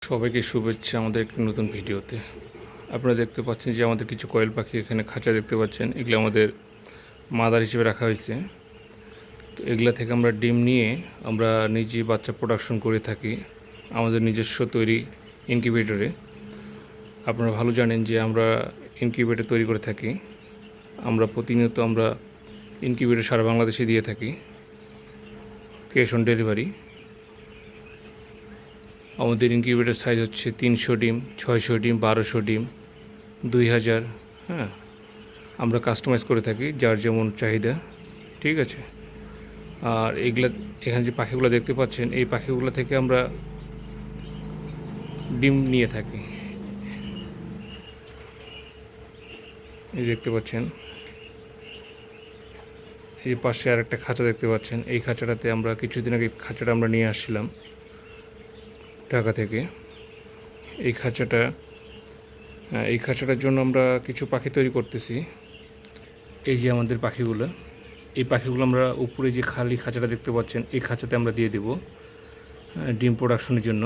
সবাইকে শুভেচ্ছা আমাদের একটি নতুন ভিডিওতে। আপনারা দেখতে পাচ্ছেন যে আমাদের কিছু কোয়েল পাখি এখানে খাঁচা দেখতে পাচ্ছেন। এগুলো আমাদের মাদার হিসেবে রাখা হয়েছে। তো এগুলা থেকে আমরা ডিম নিয়ে আমরা নিজে বাচ্চা প্রোডাকশন করে থাকি আমাদের নিজস্ব তৈরি ইনকিউবেটরে। আপনারা ভালো জানেন যে আমরা ইনকিউবেটর তৈরি করে থাকি। আমরা প্রতিনিয়ত ইনকিউবেটর সারা বাংলাদেশে দিয়ে থাকি, ক্যাশ অন ডেলিভারি। আমাদের ইনকিউবেটর সাইজ হচ্ছে 300 ডিম, 600 ডিম, 1200 ডিম, 2000। হ্যাঁ, আমরা কাস্টমাইজ করে থাকি যার যেমন চাহিদা। ঠিক আছে। আর এখানে যে পাখিগুলো দেখতে পাচ্ছেন, এই পাখিগুলো থেকে আমরা ডিম নিয়ে থাকি। এই দেখতে পাচ্ছেন, এই পাশে আর একটা খাঁচা দেখতে পাচ্ছেন। এই খাঁচাটাতে আমরা কিছুদিন আগে খাঁচাটা আমরা নিয়ে আসছিলাম ঢাকা থেকে। এই খাঁচাটার জন্য আমরা কিছু পাখি তৈরি করতেছি। এই যে আমাদের পাখিগুলো, এই পাখিগুলো আমরা উপরে যে খালি খাঁচাটা দেখতে পাচ্ছেন, এই খাঁচাতে আমরা দিয়ে দেব ডিম প্রোডাকশনের জন্য।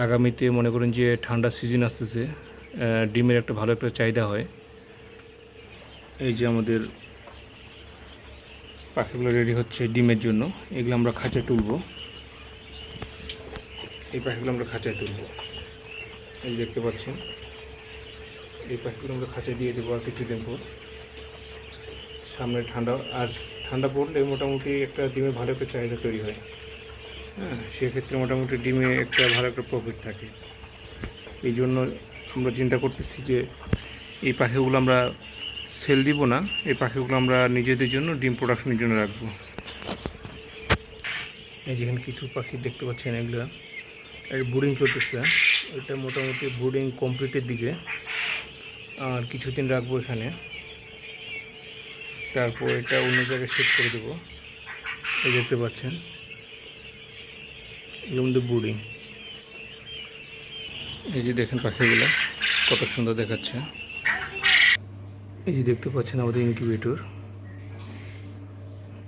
আগামীতে মনে করেন যে ঠান্ডা সিজন আসতেছে, ডিমের একটা ভালো একটা চাহিদা হয়। এই যে আমাদের পাখিগুলো রেডি হচ্ছে ডিমের জন্য। এগুলো আমরা খাঁচায় তুলব। এই পাখিগুলো আমরা খাঁচায় তুলব। এই দেখতে পাচ্ছেন, এই পাখিগুলো আমরা খাঁচায় দিয়ে দেবো আর কিছুদিন পর। সামনে ঠান্ডা পড়লে মোটামুটি একটা ডিমের ভালো একটা চাহিদা তৈরি হয়। হ্যাঁ, সেক্ষেত্রে মোটামুটি ডিমে একটা ভালো একটা প্রফিট থাকে। এই জন্য আমরা চিন্তা করতেছি যে এই পাখিগুলো আমরা সেল দিব না, এই পাখিগুলো আমরা নিজেদের জন্য ডিম প্রোডাকশনের জন্য রাখবো। এই যেখানে কিছু পাখি দেখতে পাচ্ছেন, এগুলো ব্রুডিং চলতেছে। এটা মোটামুটি ব্রুডিং কমপ্লিটের দিকে। আর কিছুদিন রাখবো এখানে, তারপর এটা অন্য জায়গায় শিফট করে দেবো। এই দেখতে পাচ্ছেন, এগুলোর মধ্যে ব্রুডিং। এই যে দেখেন পাখিগুলো কত সুন্দর দেখাচ্ছে। এই যে দেখতে পাচ্ছেন আমাদের ইনকিউবেটর।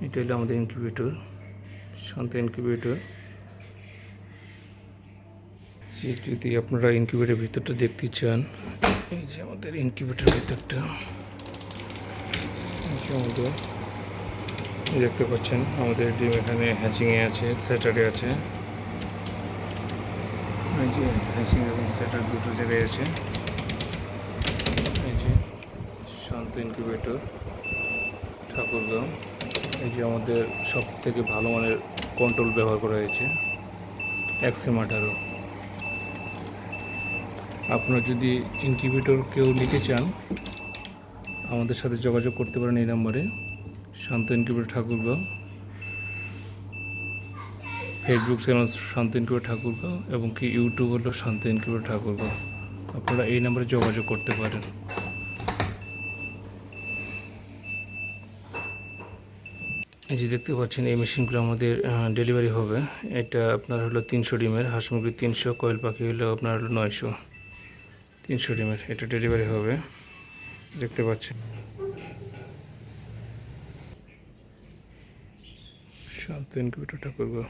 এটা হলো আমাদের ইনকিউবেটর, শান্ত ইনকিউবেটর। যদি আপনারা ইনকিউবেটরের ভিতরটা দেখতে চান, এই যে আমাদের ইনকিউবেটরের ভিতরটা, আমাদের দেখতে পাচ্ছেন আমাদের ডিম এখানে হ্যাচিংয়ে আছে, স্যাটারে আছে। এই যে হ্যাচিং এবং স্যাটার দুটো জায়গায় আছে। এই যে শান্ত ইনকিউবেটর, ঠাকুরগাঁও। এই যে আমাদের সব থেকে ভালো মানের কন্ট্রোল ব্যবহার করা হয়েছে, XM18। আপনারা যদি ইনকিউবেটর কেউ নিতে চান, আমাদের সাথে যোগাযোগ করতে পারেন এই নাম্বারে। শান্ত ইনকিউবেটর ঠাকুরগাঁও, ফেসবুক চ্যানেল শান্ত ইনকিউবেটর ঠাকুরগাঁও, এবং কি ইউটিউব হলো শান্ত ইনকিউবেটর ঠাকুরগাঁও। আপনারা এই নাম্বারে যোগাযোগ করতে পারেন। এই যে দেখতে পাচ্ছেন, এই মেশিনগুলো আমাদের ডেলিভারি হবে। এটা আপনার হলো 300 ডিমের, হাঁস মুরগি 300, কোয়েল পাখি হলো আপনার হলো 900। 300 ডিমের এটা ডেলিভারি হবে, দেখতে পাচ্ছেন। শান্ত ইনকিউবেটর ঠাকুরগাঁও।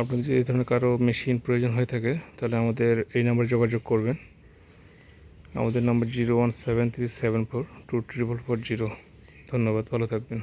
আপনাদের যদি এই ধরনের কারো মেশিন প্রয়োজন হয়ে থাকে, তাহলে আমাদের এই নাম্বারে যোগাযোগ করবেন। আমাদের নাম্বার 01737424440। ধন্যবাদ, ভালো থাকবেন।